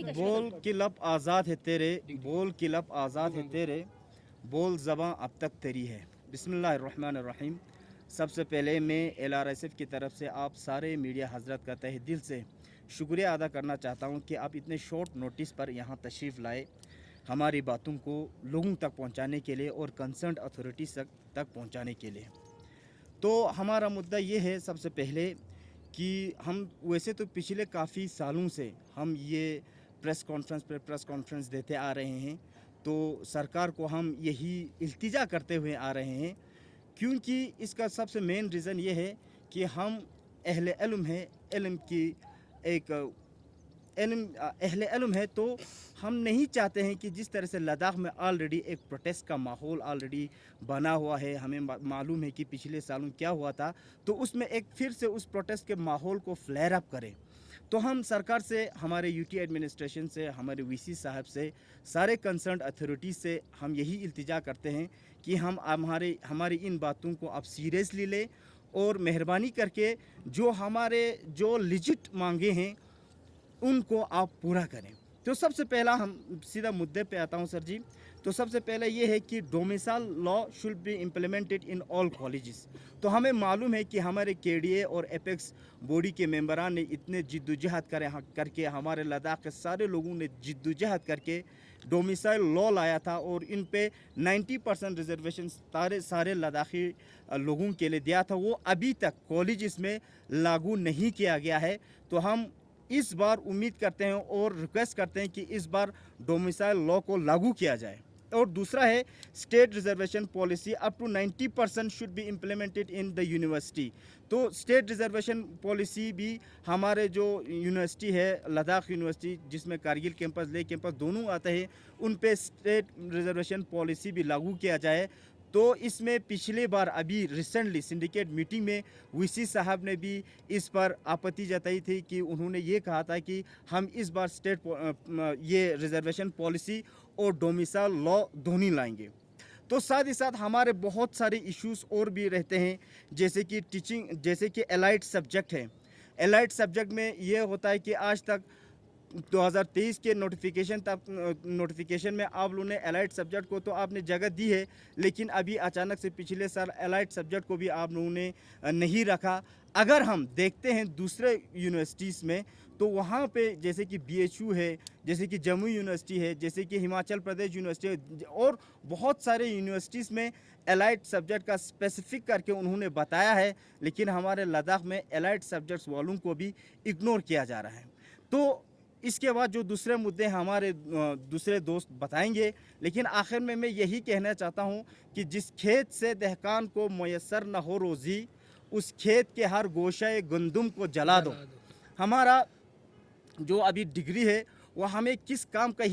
बोल की लब आज़ाद है तेरे, बोल की लब आज़ाद है तेरे, बोल ज़बां अब तक तेरी है। बिस्मिल्लाहिर्रहमानिर्रहीम। सबसे पहले मैं LRSF की तरफ से आप सारे मीडिया हजरत का तहे दिल से शुक्रिया अदा करना चाहता हूं कि आप इतने शॉर्ट नोटिस पर यहां तशरीफ़ लाए हमारी बातों को लोगों तक पहुंचाने के लिए और कंसर्न अथॉरिटीज़ तक पहुंचाने के लिए। तो हमारा मुद्दा ये है सबसे पहले कि हम वैसे तो पिछले काफ़ी सालों से हम ये प्रेस कॉन्फ्रेंस देते आ रहे हैं। तो सरकार को हम यही इल्तिजा करते हुए आ रहे हैं, क्योंकि इसका सबसे मेन रीज़न ये है कि हम अहले इल्म है, इल्म की एक अहले इल्म है, तो हम नहीं चाहते हैं कि जिस तरह से लद्दाख में ऑलरेडी एक प्रोटेस्ट का माहौल ऑलरेडी बना हुआ है, हमें मालूम है कि पिछले सालों क्या हुआ था, तो उसमें एक फिर से उस प्रोटेस्ट के माहौल को फ्लेयर अप करें। तो हम सरकार से, हमारे यूटी एडमिनिस्ट्रेशन से, हमारे वीसी साहब से, सारे कंसर्न अथॉरिटीज़ से हम यही इल्तिजा करते हैं कि हम हमारी इन बातों को आप सीरियसली लें और मेहरबानी करके जो लिजिट मांगे हैं उनको आप पूरा करें। तो सबसे पहला हम सीधा मुद्दे पे आता हूं सर जी। तो सबसे पहले ये है कि domicile law should be implemented in all colleges. तो हमें मालूम है कि हमारे केडीए और एपेक्स बॉडी के मेंबरान ने इतने जिद्दोजहद करके हमारे लद्दाख के सारे लोगों ने जिद्दोजहद करके डोमिसाइल लॉ लाया था और इन पे 90% रिजर्वेशन सारे लद्दाखी लोगों के लिए दिया था। वो अभी तक कॉलेजेस में लागू नहीं किया गया है। तो हम इस बार उम्मीद करते हैं और रिक्वेस्ट करते हैं कि इस बार डोमिसाइल लॉ को लागू किया जाए। और दूसरा है state reservation policy up to 90% should be implemented in the university. तो स्टेट रिजर्वेशन पॉलिसी भी हमारे जो यूनिवर्सिटी है, लद्दाख यूनिवर्सिटी जिसमें कारगिल कैंपस, लेह कैंपस दोनों आते हैं, उन पे स्टेट रिजर्वेशन पॉलिसी भी लागू किया जाए। तो इसमें पिछले बार अभी रिसेंटली सिंडिकेट मीटिंग में वीसी साहब ने भी इस पर आपत्ति जताई थी कि उन्होंने ये कहा था कि हम इस बार ये रिजर्वेशन पॉलिसी और डोमिसाइल लॉ दोनों लाएंगे। तो साथ ही साथ हमारे बहुत सारे इश्यूज और भी रहते हैं, जैसे कि टीचिंग, जैसे कि एलाइड सब्जेक्ट है। एलाइड सब्जेक्ट में ये होता है कि आज तक 2023 के नोटिफिकेशन में आप लोगों ने एलाइड सब्जेक्ट को तो आपने जगह दी है, लेकिन अभी अचानक से पिछले साल एलाइड सब्जेक्ट को भी आप लोगों ने नहीं रखा। अगर हम देखते हैं दूसरे यूनिवर्सिटीज़ में, तो वहाँ पे जैसे कि BHU है, जैसे कि जम्मू यूनिवर्सिटी है, जैसे कि हिमाचल प्रदेश यूनिवर्सिटी है, और बहुत सारे यूनिवर्सिटीज़ में एलाइड सब्जेक्ट का स्पेसिफिक करके उन्होंने बताया है, लेकिन हमारे लद्दाख में एलाइड सब्जेक्ट्स वालों को भी इग्नोर किया जा रहा है। तो इसके बाद जो दूसरे मुद्दे हमारे दूसरे दोस्त बताएंगे, लेकिन आखिर में मैं यही कहना चाहता हूं कि जिस खेत से दहकान को मैसर न हो रोज़ी, उस खेत के हर गोशे गंदुम को जला दो। हमारा जो अभी डिग्री है वो हमें किसी काम का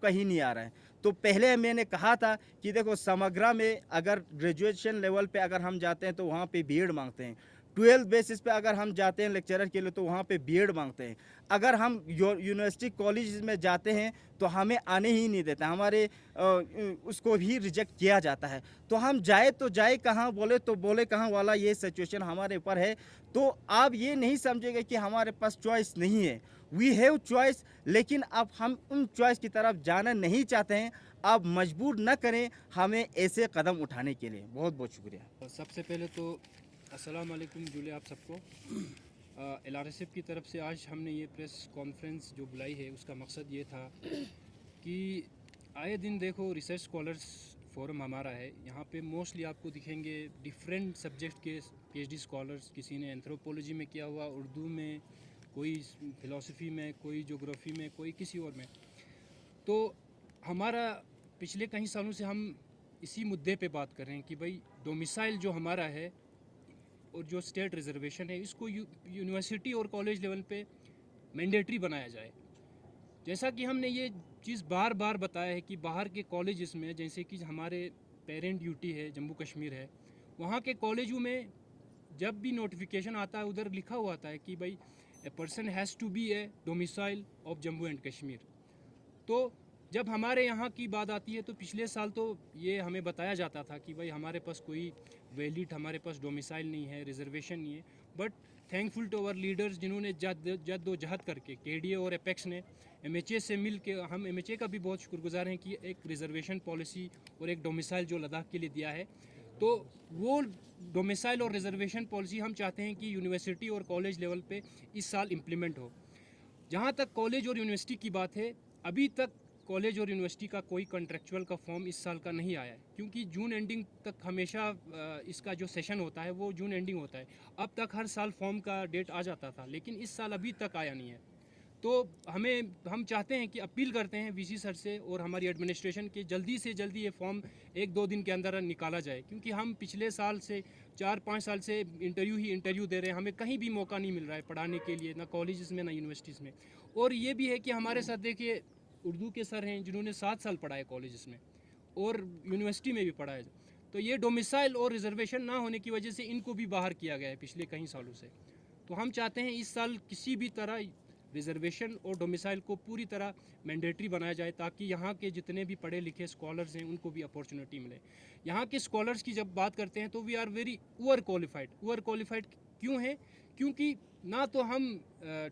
ही नहीं आ रहा है। तो पहले मैंने कहा था कि देखो, समग्रा में अगर ग्रेजुएशन लेवल पे अगर हम जाते हैं तो वहाँ पे बीएड मांगते हैं। 12 बेसिस पे अगर हम जाते हैं लेक्चरर के लिए तो वहाँ पे बीएड मांगते हैं। अगर हम यूनिवर्सिटी कॉलेज में जाते हैं तो हमें आने ही नहीं देता, उसको भी रिजेक्ट किया जाता है। तो हम जाए कहाँ, बोले कहाँ वाला ये सिचुएशन हमारे ऊपर है। तो आप ये नहीं समझेंगे कि हमारे पास चॉइस नहीं है, वी हैव चॉइस, लेकिन अब हम उन चॉइस की तरफ जाना नहीं चाहते हैं। आप मजबूर न करें हमें ऐसे कदम उठाने के लिए। बहुत बहुत शुक्रिया। सबसे पहले तो अस्सलाम वालेकुम जुले आप सबको। LRSF की तरफ से आज हमने ये प्रेस कॉन्फ्रेंस जो बुलाई है, उसका मकसद ये था कि आए दिन देखो रिसर्च स्कॉलर्स फोरम हमारा है, यहाँ पे मोस्टली आपको दिखेंगे डिफरेंट सब्जेक्ट के PhD स्कॉलर्स। किसी ने एंथ्रोपोलॉजी में किया हुआ, उर्दू में, कोई फ़िलासफ़ी में, कोई ज्योग्राफी में, कोई किसी और में। तो हमारा पिछले कई सालों से हम इसी मुद्दे पे बात कर रहे हैं कि भाई डोमिसाइल जो हमारा है और जो स्टेट रिजर्वेशन है, इसको यूनिवर्सिटी और कॉलेज लेवल पे मैंडेटरी बनाया जाए। जैसा कि हमने ये चीज़ बार बार बताया है कि बाहर के कॉलेजेस में, जैसे कि हमारे पेरेंट यूटी है, जम्मू कश्मीर है, वहाँ के कॉलेजों में जब भी नोटिफिकेशन आता है उधर लिखा हुआ आता है कि भाई a person has to be a domicile of Jammu and Kashmir. तो जब हमारे यहाँ की बात आती है तो पिछले साल तो ये हमें बताया जाता था कि भाई हमारे पास कोई वैलिड, हमारे पास डोमिसाइल नहीं है, रिजर्वेशन नहीं है। But thankful to our leaders जिन्होंने जद्दोजहद करके, KDA और एपेक्स ने MHA से मिल के हम MHA का भी बहुत शुक्रगुजार हैं कि एक रिजर्वेशन पॉलिसी और एक डोमिसाइल जो लद्दाख के लिए दिया है, तो वो डोमिसाइल और रिजर्वेशन पॉलिसी हम चाहते हैं कि यूनिवर्सिटी और कॉलेज लेवल पे इस साल इम्प्लीमेंट हो। जहाँ तक कॉलेज और यूनिवर्सिटी की बात है, अभी तक कॉलेज और यूनिवर्सिटी का कोई कॉन्ट्रेक्चुअल का फॉर्म इस साल का नहीं आया है, क्योंकि जून एंडिंग तक हमेशा इसका जो सेशन होता है वो जून एंडिंग होता है। अब तक हर साल फॉर्म का डेट आ जाता था, लेकिन इस साल अभी तक आया नहीं है। तो हम चाहते हैं कि अपील करते हैं VC सर से और हमारी एडमिनिस्ट्रेशन के जल्दी से जल्दी ये फॉर्म 1-2 दिन के अंदर निकाला जाए, क्योंकि हम पिछले साल से 4-5 साल से इंटरव्यू दे रहे हैं, हमें कहीं भी मौका नहीं मिल रहा है पढ़ाने के लिए, ना कॉलेजेस में ना यूनिवर्सिटीज़ में। और ये भी है कि हमारे साथ देखिए उर्दू के सर हैं जिन्होंने 7 साल पढ़ाए कॉलेजेस में और यूनिवर्सिटी में भी पढ़ाया, तो ये डोमिसाइल और रिजर्वेशन ना होने की वजह से इनको भी बाहर किया गया है पिछले कई सालों से। तो हम चाहते हैं इस साल किसी भी तरह रिजर्वेशन और डोमिसाइल को पूरी तरह मैंडेटरी बनाया जाए, ताकि यहाँ के जितने भी पढ़े लिखे स्कॉलर्स हैं उनको भी अपॉर्चुनिटी मिले। यहाँ के स्कॉलर्स की जब बात करते हैं तो we are very over qualified क्यों है? क्योंकि ना तो हम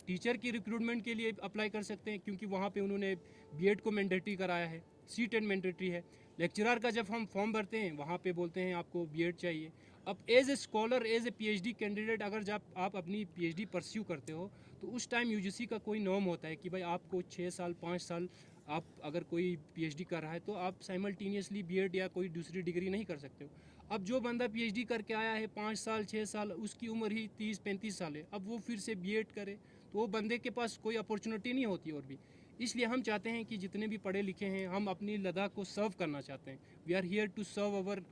टीचर की रिक्रूटमेंट के लिए अप्लाई कर सकते हैं, क्योंकि वहाँ पे उन्होंने B.Ed को मैंडेटरी कराया है, C.Ed मैंडेटरी है। लेक्चरर का जब हम फॉर्म भरते हैं वहाँ पे बोलते हैं आपको B.Ed चाहिए। अब as a scholar, as a PhD candidate, अगर जब आप अपनी PhD परस्यू करते हो तो उस टाइम UGC का कोई नॉर्म होता है कि भाई आपको 6 साल 5 साल आप अगर कोई PhD कर रहा है तो आप साइमल्टेनियसली B.Ed या कोई दूसरी डिग्री नहीं कर सकते हो। अब जो बंदा PhD करके आया है 5 साल 6 साल, उसकी उम्र ही 30-35 साल है, अब वो फिर से B.Ed करे तो वो बंदे के पास कोई अपॉर्चुनिटी नहीं होती और भी। इसलिए हम चाहते हैं कि जितने भी पढ़े लिखे हैं, हम अपनी लद्दाख को सर्व करना चाहते हैं। We are here to serve our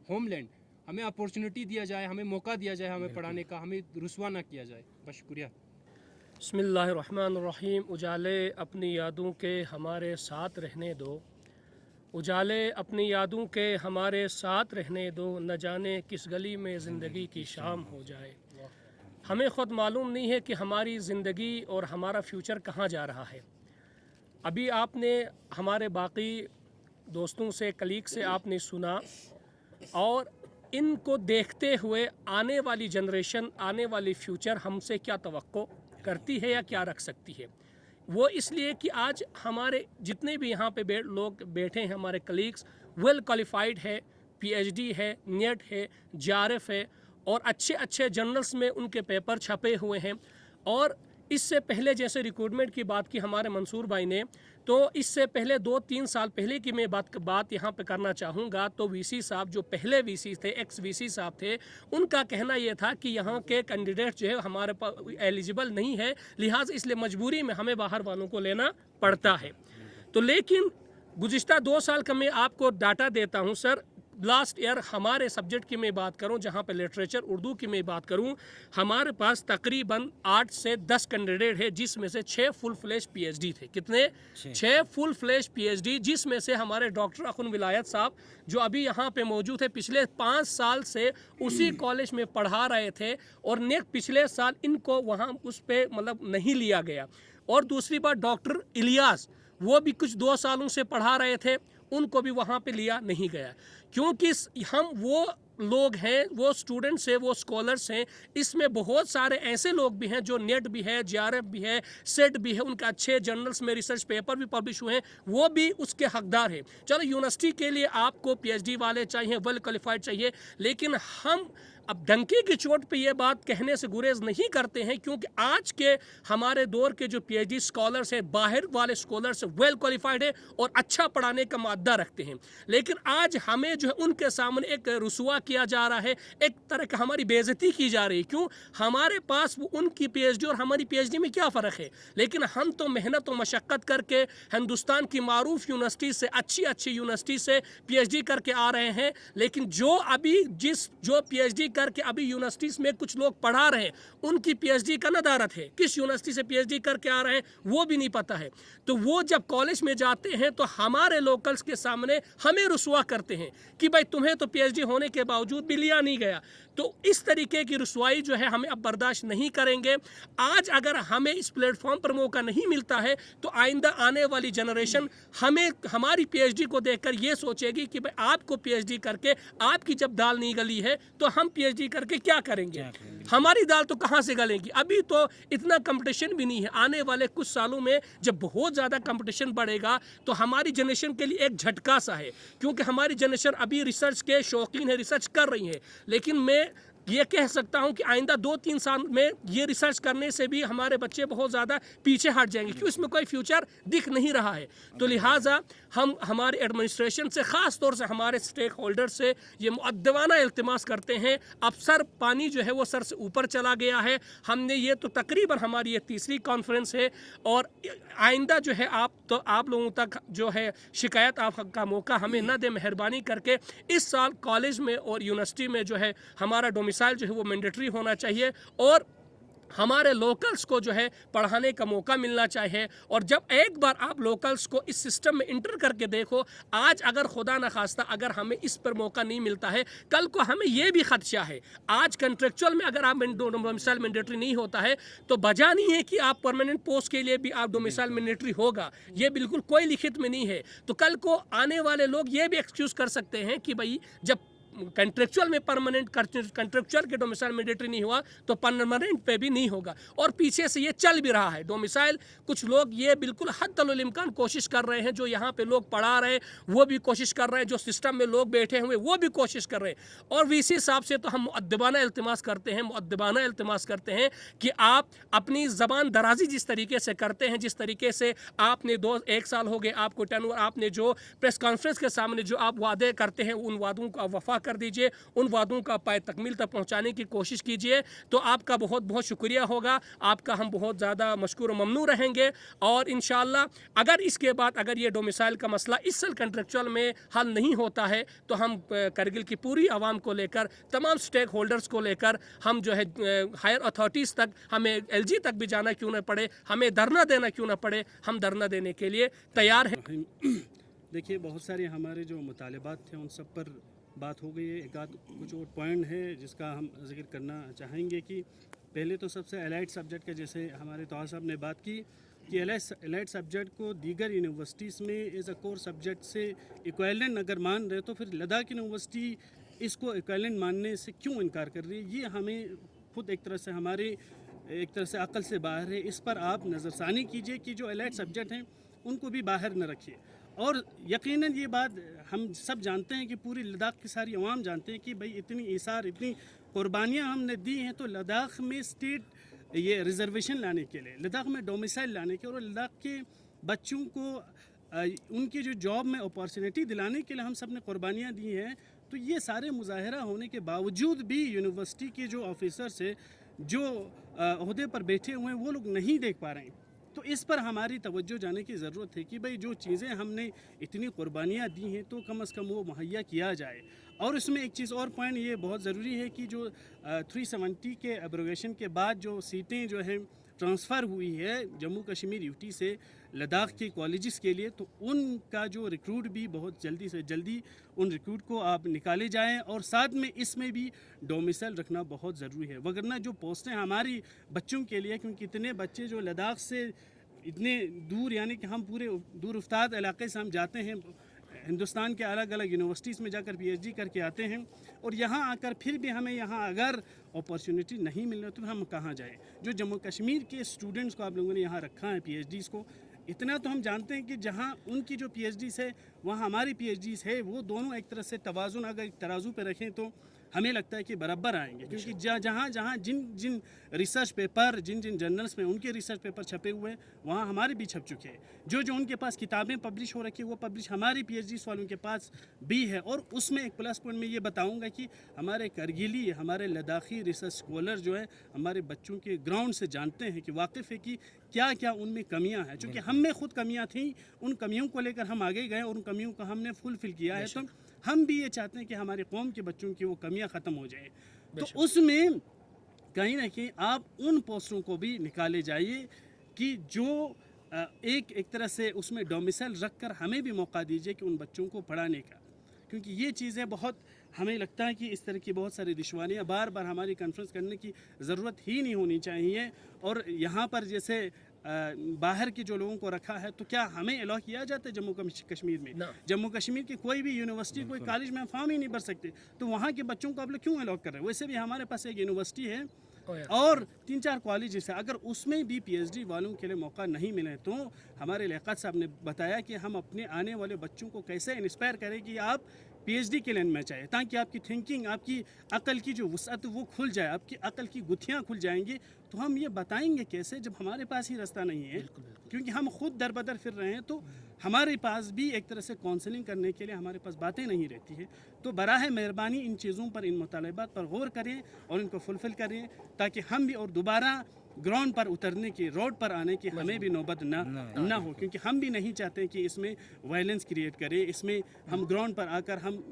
homeland. हमें अपॉर्चुनिटी दिया जाए, हमें मौका दिया जाए हमें पढ़ाने का, हमें रुसवा ना किया जाए। बस शुक्रिया। बिस्मिल्लाहिर्रहमानिर्रहीम। उजाले अपनी यादों के हमारे साथ रहने दो, उजाले अपनी यादों के हमारे साथ रहने दो, न जाने किस गली में ज़िंदगी की शाम हो जाए। हमें ख़ुद मालूम नहीं है कि हमारी ज़िंदगी और हमारा फ्यूचर कहाँ जा रहा है। अभी आपने हमारे बाकी दोस्तों से, कलीग से आपने सुना, और इनको देखते हुए आने वाली जनरेशन, आने वाली फ्यूचर हमसे क्या तवक्को करती है या क्या रख सकती है। वो इसलिए कि आज हमारे जितने भी यहाँ पे लोग बैठे हैं, हमारे कलीग्स वेल क्वालिफाइड है, PhD है, नेट है, JRF है, और अच्छे अच्छे जर्नल्स में उनके पेपर छपे हुए हैं। और इससे पहले जैसे रिक्रूटमेंट की बात की हमारे मंसूर भाई ने, तो इससे पहले 2-3 साल पहले की मैं बात यहाँ पे करना चाहूँगा। तो VC साहब, जो पहले VC थे, एक्स VC साहब थे, उनका कहना ये था कि यहाँ के कैंडिडेट जो है हमारे पास एलिजिबल नहीं है, लिहाजा इसलिए मजबूरी में हमें बाहर वालों को लेना पड़ता है। तो लेकिन गुज़िश्ता 2 साल का मैं आपको डाटा देता हूँ सर। लास्ट ईयर हमारे सब्जेक्ट की मैं बात करूं, जहां पे लिटरेचर उर्दू की मैं बात करूं, हमारे पास तकरीबन 8 से 10 कैंडिडेट है, जिसमें से 6 फुल फ्लेश PhD थे। कितने? 6 फुल फ्लेश PhD, जिसमें से हमारे डॉक्टर अखुन विलायत साहब जो अभी यहाँ पे मौजूद है, पिछले 5 साल से उसी कॉलेज में पढ़ा रहे थे, और नेक्स्ट पिछले साल इनको वहाँ उस पर मतलब नहीं लिया गया। और दूसरी बात, डॉक्टर इलियास, वो भी कुछ 2 सालों से पढ़ा रहे थे, उनको भी वहाँ पे लिया नहीं गया, क्योंकि हम वो लोग हैं, वो स्टूडेंट्स हैं, वो स्कॉलर्स हैं। इसमें बहुत सारे ऐसे लोग भी हैं जो नेट भी है, JRF भी है, सेट भी है, उनके अच्छे जर्नल्स में रिसर्च पेपर भी पब्लिश हुए हैं, वो भी उसके हकदार हैं। चलो, यूनिवर्सिटी के लिए आपको PhD वाले चाहिए, वेल क्वालिफाइड चाहिए, लेकिन हम अब डंके की चोट पे ये बात कहने से गुरेज नहीं करते हैं, क्योंकि आज के हमारे दौर के जो PhD स्कॉलर्स हैं, बाहर वाले स्कॉलर्स वेल क्वालिफाइड है और अच्छा पढ़ाने का मादा रखते हैं, लेकिन आज हमें जो है उनके सामने एक रुसवा किया जा रहा है, एक तरह का हमारी बेइज्जती की जा रही है। क्यों? हमारे पास वो उनकी PhD और हमारी PhD में क्या फ़र्क है? लेकिन हम तो मेहनत और मशक्क़त करके हिंदुस्तान की मारूफ यूनिवर्सिटी से, अच्छी यूनिवर्सिटी से PhD करके आ रहे हैं, लेकिन जो PhD करके अभी यूनिवर्सिटीज़ में कुछ लोग पढ़ा रहे हैं, उनकी PhD का नदारत है, किस यूनिवर्सिटी से PhD करके आ रहे हैं वो भी नहीं पता है। तो वो जब कॉलेज में जाते हैं तो हमारे लोकल्स के सामने हमें रुसवा करते हैं कि भाई तुम्हें तो PhD होने के बावजूद भी लिया नहीं गया। तो इस तरीके की रुसवाई जो है हमें अब बर्दाश्त नहीं करेंगे। आज अगर हमें इस प्लेटफॉर्म पर मौका नहीं मिलता है तो आइंदा आने वाली जनरेशन हमें हमारी पीएचडी को देखकर ये सोचेगी कि भाई आपको पीएचडी करके आपकी जब दाल नहीं गली है तो हम पीएचडी करके क्या करेंगे, हमारी दाल तो कहाँ से गलेगी। अभी तो इतना कंपटीशन भी नहीं है, आने वाले कुछ सालों में जब बहुत ज़्यादा कंपटीशन बढ़ेगा तो हमारी जनरेशन के लिए एक झटका सा है, क्योंकि हमारी जनरेशन अभी रिसर्च के शौकीन है, रिसर्च कर रही है। लेकिन मैं ये कह सकता हूं कि आइंदा 2-3 साल में ये रिसर्च करने से भी हमारे बच्चे बहुत ज़्यादा पीछे हट जाएंगे, क्योंकि इसमें कोई फ्यूचर दिख नहीं रहा है। तो लिहाजा हम हमारे एडमिनिस्ट्रेशन से, ख़ास तौर से हमारे स्टेक होल्डर से ये मुअद्दबाना इल्तिमास करते हैं। अब सर पानी जो है वो सर से ऊपर चला गया है। हमने ये तो तकरीबन हमारी ये तीसरी कॉन्फ्रेंस है और आइंदा जो है आप लोगों तक जो है शिकायत आपका मौका हमें न दे, मेहरबानी करके इस साल कॉलेज में और यूनिवर्सिटी में जो है हमारा डोमिसाइल जो है वो मैंडेटरी होना चाहिए और हमारे लोकल्स को जो है पढ़ाने का मौका मिलना चाहिए। और जब एक बार आप लोकल्स को इस सिस्टम में इंटर करके देखो, आज अगर खुदा न खास्ता अगर हमें इस पर मौका नहीं मिलता है, कल को हमें ये भी खदशा है। आज कंट्रेक्चुअल में अगर आप डोमिसाइल मैंडेटरी नहीं होता है तो बजा नहीं है कि आप परमानेंट पोस्ट के लिए भी आप डोमिसाइल मैंडेटरी होगा, ये बिल्कुल कोई लिखित में नहीं है। तो कल को आने वाले लोग ये भी एक्सक्यूज़ कर सकते हैं कि भाई जब कंट्रेक्चुअल में परमानेंट कंट्रेक्चुअल के डोमिसाइल मैंडेटरी नहीं हुआ तो परमानेंट पे भी नहीं होगा। और पीछे से ये चल भी रहा है डोमिसाइल। कुछ लोग ये बिल्कुल हद्दुल इम्कान कोशिश कर रहे हैं, जो यहाँ पे लोग पढ़ा रहे हैं वो भी कोशिश कर रहे हैं, जो सिस्टम में लोग बैठे हुए वो भी कोशिश कर रहे हैं। और वीसी साहब से तो हम मुअद्दबाना इल्तिमास करते हैं कि आप अपनी ज़बान दराजी जिस तरीके से करते हैं, जिस तरीके से आपने 1 साल हो गए आपको टर्नओवर, आपने जो प्रेस कॉन्फ्रेंस के सामने जो आप वादे करते हैं उन वादों का वफा कर दीजिए, उन वादों का पाए तकमील तक पहुंचाने की कोशिश कीजिए। तो आपका बहुत बहुत शुक्रिया होगा, आपका हम बहुत ज़्यादा मशकूर व ममनू रहेंगे। और इंशाअल्लाह अगर इसके बाद अगर ये डोमिसाइल का मसला इस साल कंट्रेक्चुअल में हल नहीं होता है तो हम करगिल की पूरी आवाम को लेकर, तमाम स्टेक होल्डर्स को लेकर हम जो है हायर अथॉरिटीज़ तक, हमें LG तक भी जाना क्यों न पड़े, हमें धरना देना क्यों न पड़े, हम धरना देने के लिए तैयार हैं। देखिए, बहुत सारे हमारे जो मुतालबात थे उन सब पर बात हो गई है। एक आध कुछ और पॉइंट है जिसका हम जिक्र करना चाहेंगे कि पहले तो सबसे एलाइड सब्जेक्ट का, जैसे हमारे तौर साहब ने बात की कि एलाइड सब्जेक्ट को दीगर यूनिवर्सिटीज़ में एज अ कोर सब्जेक्ट से इक्विवेलेंट अगर मान रहे तो फिर लद्दाख यूनिवर्सिटी इसको इक्विवेलेंट मानने से क्यों इनकार कर रही है। ये हमें खुद एक तरह से हमारे अक़ल से बाहर है। इस पर आप नज़रसानी कीजिए कि जो एलाइड सब्जेक्ट हैं उनको भी बाहर न रखिए। और यकीनन ये बात हम सब जानते हैं कि पूरी लद्दाख की सारी अवाम जानते हैं कि भाई इतनी इसार, इतनी कुर्बानियाँ हमने दी हैं, तो लद्दाख में स्टेट ये रिजर्वेशन लाने के लिए, लद्दाख में डोमिसाइल लाने के और लद्दाख के बच्चों को उनकी जो जॉब में अपॉर्चुनिटी दिलाने के लिए हम सब ने कुर्बानियाँ दी हैं। तो ये सारे मुजाहरा होने के बावजूद भी यूनिवर्सिटी के जो ऑफिसर्स है, जो ओहदे पर बैठे हुए हैं, वो लोग नहीं देख पा रहे हैं। तो इस पर हमारी तवज्जो जाने की ज़रूरत है कि भाई जो चीज़ें हमने इतनी कुर्बानियाँ दी हैं तो कम से कम वो मुहैया किया जाए। और इसमें एक चीज़ और पॉइंट ये बहुत ज़रूरी है कि जो 370 के एब्रोगेशन के बाद जो सीटें जो हैं ट्रांसफ़र हुई है जम्मू कश्मीर यूटी से लद्दाख के कॉलेजेस के लिए, तो उनका जो रिक्रूट भी बहुत जल्दी से जल्दी उन रिक्रूट को आप निकाले जाएं। और साथ में इसमें भी डोमिसाइल रखना बहुत ज़रूरी है, वगरना जो पोस्टें हमारी बच्चों के लिए, क्योंकि इतने बच्चे जो लद्दाख से इतने दूर, यानी कि हम पूरे दूर उफ्ताद इलाके से हम जाते हैं, हिंदुस्तान के अलग अलग यूनिवर्सिटीज़ में जाकर PhD करके आते हैं, और यहाँ आकर फिर भी हमें यहाँ अगर अपॉर्चुनिटी नहीं मिल रही तो हम कहाँ जाएँ। जो जम्मू कश्मीर के स्टूडेंट्स को आप लोगों ने यहाँ रखा है PhDs को, इतना तो हम जानते हैं कि जहाँ उनकी जो PhDs है वहाँ हमारी PhDs है, वो दोनों एक तरह से तवाज़ुन अगर तराजू पे रखें तो हमें लगता है कि बराबर आएंगे। क्योंकि जहाँ जिन रिसर्च पेपर, जिन जर्नल्स में उनके रिसर्च पेपर छपे हुए हैं वहाँ हमारे भी छप चुके हैं। जो उनके पास किताबें पब्लिश हो रखी है वो पब्लिश हमारी PhDs वालों के पास भी है। और उसमें एक प्लस पॉइंट में ये बताऊँगा कि हमारे करगिली, हमारे लद्दाखी रिसर्च स्कॉलर जो है हमारे बच्चों के ग्राउंड से जानते हैं कि वाकिफ़ है कि क्या क्या उनमें कमियां हैं। चूँकि हम में खुद कमियां थी, उन कमियों को लेकर हम आगे गए और उन कमियों को हमने फुलफिल किया है। तो हम भी ये चाहते हैं कि हमारे कौम के बच्चों की वो कमियां ख़त्म हो जाए। तो उसमें कहीं ना कहीं आप उन पोस्टों को भी निकाले जाइए कि जो एक तरह से उसमें डोमिसाइल रख कर हमें भी मौका दीजिए कि उन बच्चों को पढ़ाने का, क्योंकि ये चीज़ें बहुत हमें लगता है कि इस तरह की बहुत सारी दुश्वारियाँ बार बार हमारी कॉन्फ्रेंस करने की ज़रूरत ही नहीं होनी चाहिए। और यहाँ पर जैसे बाहर के जो लोगों को रखा है, तो क्या हमें अलाउ किया जाता है जम्मू कश्मीर में? जम्मू कश्मीर की कोई भी यूनिवर्सिटी, कोई कॉलेज में हम फॉर्म ही नहीं भर सकते, तो वहाँ के बच्चों को आप लोग क्यों अलाउ कर रहे हैं? वैसे भी हमारे पास एक यूनिवर्सिटी है और 3-4 कॉलेज है, अगर उसमें भी PhD वालों के लिए मौका नहीं मिले तो हमारे लियाकत साहब ने बताया कि हम अपने आने वाले बच्चों को कैसे इंस्पायर करें कि आप PhD के लाइन में चाहिए, ताकि आपकी थिंकिंग, आपकी अकल की जो वसअत वो खुल जाए, आपकी अकल की गुत्थियाँ खुल जाएंगी। तो हम ये बताएंगे कैसे जब हमारे पास ही रास्ता नहीं है? क्योंकि हम खुद दर बदर फिर रहे हैं, तो हमारे पास भी एक तरह से काउंसलिंग करने के लिए हमारे पास बातें नहीं रहती है। तो बराह मेहरबानी इन चीज़ों पर, इन मुतालबात पर गौर करें और इनको फुलफ़िल करें, ताकि हम भी और दोबारा ग्राउंड पर उतरने की, रोड पर आने की हमें भी नौबत ना हो। क्योंकि हम भी नहीं चाहते कि इसमें वायलेंस क्रिएट करें, इसमें हम ग्राउंड पर आकर हम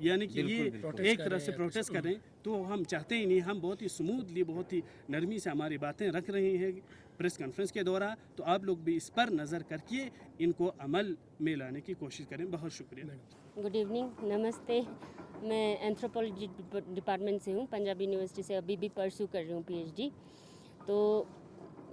यानी कि ये एक तरह से प्रोटेस्ट करें, तो हम चाहते ही नहीं। हम बहुत ही स्मूथली, बहुत ही नरमी से हमारी बातें रख रहे हैं प्रेस कॉन्फ्रेंस के दौरान, तो आप लोग भी इस पर नज़र करके इनको अमल में लाने की कोशिश करें। बहुत शुक्रिया। गुड इवनिंग, नमस्ते। मैं एंथ्रोपोलॉजी डिपार्टमेंट से हूँ, पंजाब यूनिवर्सिटी से अभी भी परस्यू कर रही हूँ PhD। तो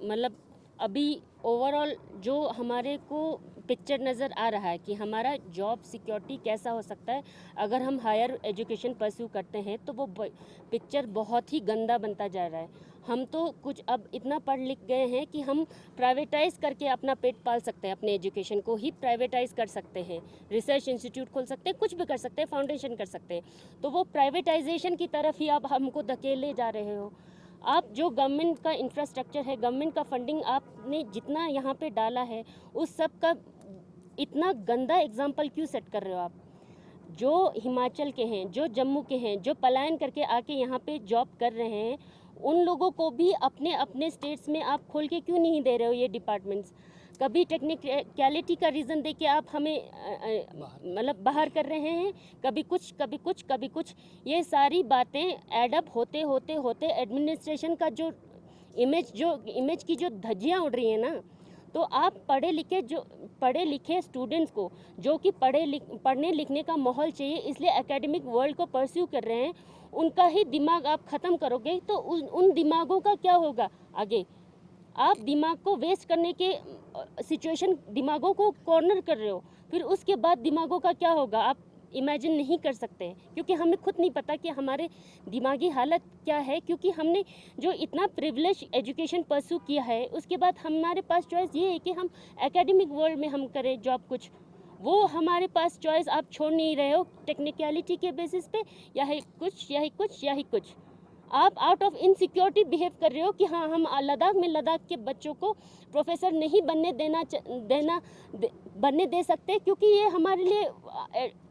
मतलब अभी ओवरऑल जो हमारे को पिक्चर नज़र आ रहा है कि हमारा जॉब सिक्योरिटी कैसा हो सकता है अगर हम हायर एजुकेशन परस्यू करते हैं, तो वो पिक्चर बहुत ही गंदा बनता जा रहा है। हम तो कुछ अब इतना पढ़ लिख गए हैं कि हम प्राइवेटाइज़ करके अपना पेट पाल सकते हैं, अपने एजुकेशन को ही प्राइवेटाइज़ कर सकते हैं, रिसर्च इंस्टीट्यूट खोल सकते हैं, कुछ भी कर सकते हैं, फाउंडेशन कर सकते हैं। तो वो प्राइवेटाइजेशन की तरफ ही आप हमको धकेले जा रहे हो। आप जो गवर्नमेंट का इंफ्रास्ट्रक्चर है, गवर्नमेंट का फंडिंग आपने जितना यहाँ पे डाला है, उस सब का इतना गंदा एग्जाम्पल क्यों सेट कर रहे हो आप? जो हिमाचल के हैं, जो जम्मू के हैं, जो पलायन करके आके यहाँ पे जॉब कर रहे हैं, उन लोगों को भी अपने अपने स्टेट्स में आप खोल के क्यों नहीं दे रहे हो ये डिपार्टमेंट्स? कभी टेक्निकलिटी का रीज़न दे के आप हमें मतलब बाहर कर रहे हैं, कभी कुछ कभी कुछ कभी कुछ। ये सारी बातें एडअप होते होते होते एडमिनिस्ट्रेशन का जो इमेज की जो धज्जियाँ उड़ रही हैं ना, तो आप पढ़े लिखे स्टूडेंट्स को, जो कि पढ़ने लिखने का माहौल चाहिए, इसलिए एकेडमिक वर्ल्ड को परस्यू कर रहे हैं, उनका ही दिमाग आप ख़त्म करोगे तो उन दिमागों का क्या होगा आगे? आप दिमाग को वेस्ट करने के सिचुएशन, दिमागों को कॉर्नर कर रहे हो, फिर उसके बाद दिमागों का क्या होगा आप इमेजिन नहीं कर सकते, क्योंकि हमें खुद नहीं पता कि हमारे दिमागी हालत क्या है। क्योंकि हमने जो इतना प्रिविलेज एजुकेशन परस्यू किया है, उसके बाद हमारे पास चॉइस ये है कि हम एकेडमिक वर्ल्ड में हम करें जॉब कुछ, वो हमारे पास चॉइस आप छोड़ नहीं रहे हो टेक्निकलिटी के बेसिस पे, यही कुछ आप आउट ऑफ इनसिक्योरिटी बिहेव कर रहे हो कि हाँ हम लद्दाख के बच्चों को प्रोफेसर नहीं बनने दे सकते, क्योंकि ये हमारे लिए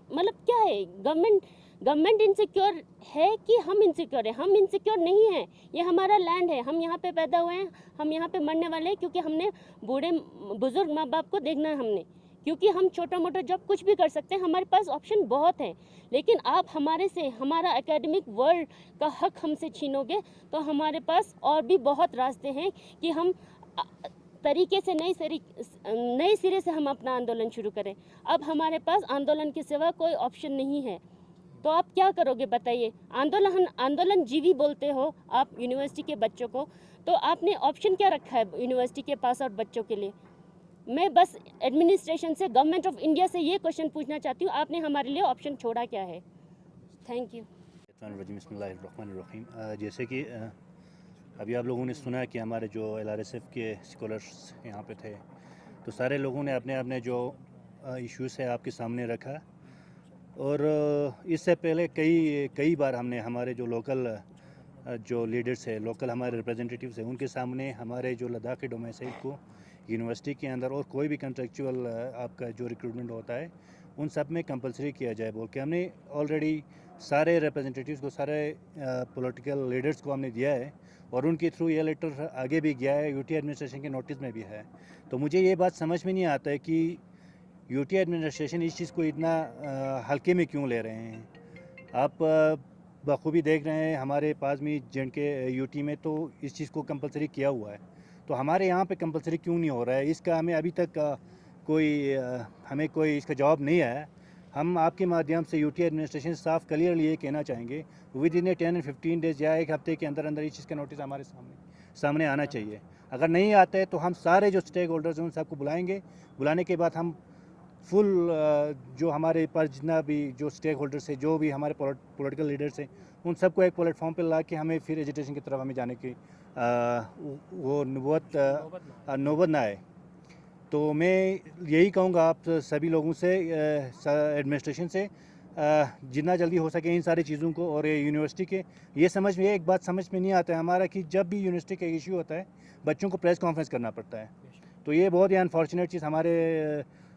मतलब क्या है, गवर्नमेंट इनसिक्योर है कि हम इनसिक्योर हैं? हम इनसिक्योर नहीं हैं, ये हमारा लैंड है, हम यहाँ पे पैदा हुए हैं, हम यहाँ पे मरने वाले हैं, क्योंकि हमने बूढ़े बुजुर्ग माँ बाप को देखना है हमने, क्योंकि हम छोटा मोटा जॉब कुछ भी कर सकते हैं, हमारे पास ऑप्शन बहुत हैं। लेकिन आप हमारा एकेडमिक वर्ल्ड का हक हमसे छीनोगे, तो हमारे पास और भी बहुत रास्ते हैं कि हम तरीके से नए सिरे से हम अपना आंदोलन शुरू करें। अब हमारे पास आंदोलन के सिवा कोई ऑप्शन नहीं है, तो आप क्या करोगे बताइए? आंदोलन जीवी बोलते हो आप यूनिवर्सिटी के बच्चों को, तो आपने ऑप्शन क्या रखा है यूनिवर्सिटी के पास और बच्चों के लिए? मैं बस एडमिनिस्ट्रेशन से, गवर्नमेंट ऑफ इंडिया से ये क्वेश्चन पूछना चाहती हूँ, आपने हमारे लिए ऑप्शन छोड़ा क्या है? Thank you. बिस्मिल्लाहिर्रहमानिर्रहीम। जैसे कि अभी आप लोगों ने सुना कि हमारे जो LRSF के स्कॉलर्स यहाँ पे थे, तो सारे लोगों ने अपने जो इश्यूज़ है आपके सामने रखा। और इससे पहले कई बार हमने हमारे जो लोकल जो लीडर्स है, लोकल हमारे रिप्रेजेंटेटिव्स हैं, उनके सामने हमारे जो लद्दाख के डोमेसाइल को यूनिवर्सिटी के अंदर और कोई भी कंट्रेक्चुअल आपका जो रिक्रूटमेंट होता है उन सब में कंपलसरी किया जाए बोल के हमने ऑलरेडी सारे रिप्रेजेंटेटिव्स को, सारे पॉलिटिकल लीडर्स को हमने दिया है, और उनके थ्रू ये लेटर आगे भी गया है, UT एडमिनिस्ट्रेशन के नोटिस में भी है। तो मुझे ये बात समझ में नहीं आता है कि UT एडमिनिस्ट्रेशन इस चीज़ को इतना हल्के में क्यों ले रहे हैं। आप बखूबी देख रहे हैं हमारे पास में JNK UT में तो इस चीज़ को कंपलसरी किया हुआ है, तो हमारे यहाँ पे कंपलसरी क्यों नहीं हो रहा है? इसका हमें अभी तक हमें कोई इसका जवाब नहीं आया हम आपके माध्यम से यूटी एडमिनिस्ट्रेशन स्टाफ क्लियरली ये कहना चाहेंगे, विद इन 10 and 15 डेज या एक हफ्ते के अंदर अंदर इस चीज़ का नोटिस हमारे सामने आना चाहिए। अगर नहीं आता है तो हम सारे जो स्टेक होल्डर्स हैं उन सबको बुलाएंगे। बुलाने के बाद हम फुल जो हमारे पास जितना भी जो स्टेक होल्डर्स है, जो भी हमारे पॉलिटिकल लीडर्स हैं, उन सबको एक प्लेटफॉर्म पर ला के हमें फिर एजुटेशन की तरफ हमें जाने की वो नौबत ना आए। तो मैं यही कहूँगा आप सभी लोगों से, एडमिनिस्ट्रेशन से, जितना जल्दी हो सके इन सारी चीज़ों को, और यूनिवर्सिटी के ये समझ में, एक बात समझ में नहीं आता है हमारा कि जब भी यूनिवर्सिटी का इशू होता है बच्चों को प्रेस कॉन्फ्रेंस करना पड़ता है। तो ये बहुत ही अनफॉर्चुनेट चीज़ हमारे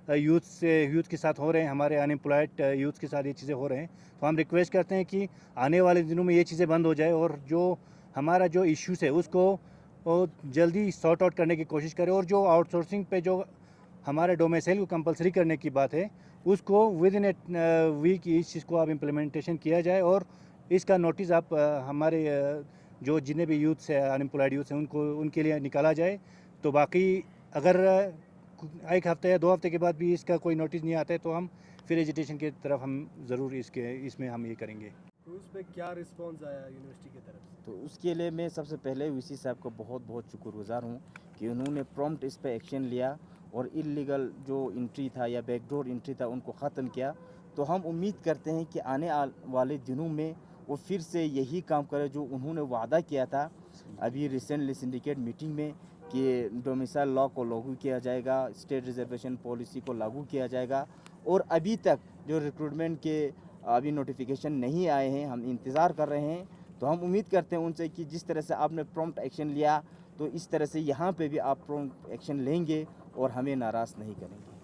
यूथ के साथ हो रहे हैं, हमारे अनएम्प्लॉयड यूथ के साथ ये चीज़ें हो रहे हैं। तो हम रिक्वेस्ट करते हैं कि आने वाले दिनों में ये चीज़ें बंद हो जाए और जो हमारा जो इश्यूज़ है उसको जल्दी सॉर्ट आउट करने की कोशिश करें, और जो आउटसोर्सिंग पे जो हमारे डोमेसाइल को कंपलसरी करने की बात है उसको विद इन ए वीक इस चीज़ को आप इम्प्लीमेंटेशन किया जाए, और इसका नोटिस आप हमारे जो जितने भी यूथ है, अनएम्प्लॉयड यूथ हैं, उनके लिए निकाला जाए। तो बाकी अगर एक हफ्ते या 2 हफ्ते के बाद भी इसका कोई नोटिस नहीं आता है तो हम फिर एजुटेशन की तरफ हम ज़रूर इसमें हम ये करेंगे। तो उस पर क्या रिस्पॉन्स आया यूनिवर्सिटी की तरफ से? तो उसके लिए मैं सबसे पहले वीसी साहब को बहुत बहुत शुक्रगुजार हूँ कि उन्होंने प्रॉम्प्ट इस पर एक्शन लिया और इलीगल जो एंट्री था या बैकडोर एंट्री था उनको ख़त्म किया। तो हम उम्मीद करते हैं कि आने वाले दिनों में वो फिर से यही काम करे जो उन्होंने वादा किया था अभी रिसेंटली सिंडिकेट मीटिंग में, कि डोमिसाइल लॉ को लागू किया जाएगा, स्टेट रिजर्वेशन पॉलिसी को लागू किया जाएगा। और अभी तक जो रिक्रूटमेंट के अभी नोटिफिकेशन नहीं आए हैं, हम इंतज़ार कर रहे हैं। तो हम उम्मीद करते हैं उनसे कि जिस तरह से आपने प्रॉम्प्ट एक्शन लिया तो इस तरह से यहाँ पे भी आप प्रॉम्प्ट एक्शन लेंगे और हमें नाराज़ नहीं करेंगे।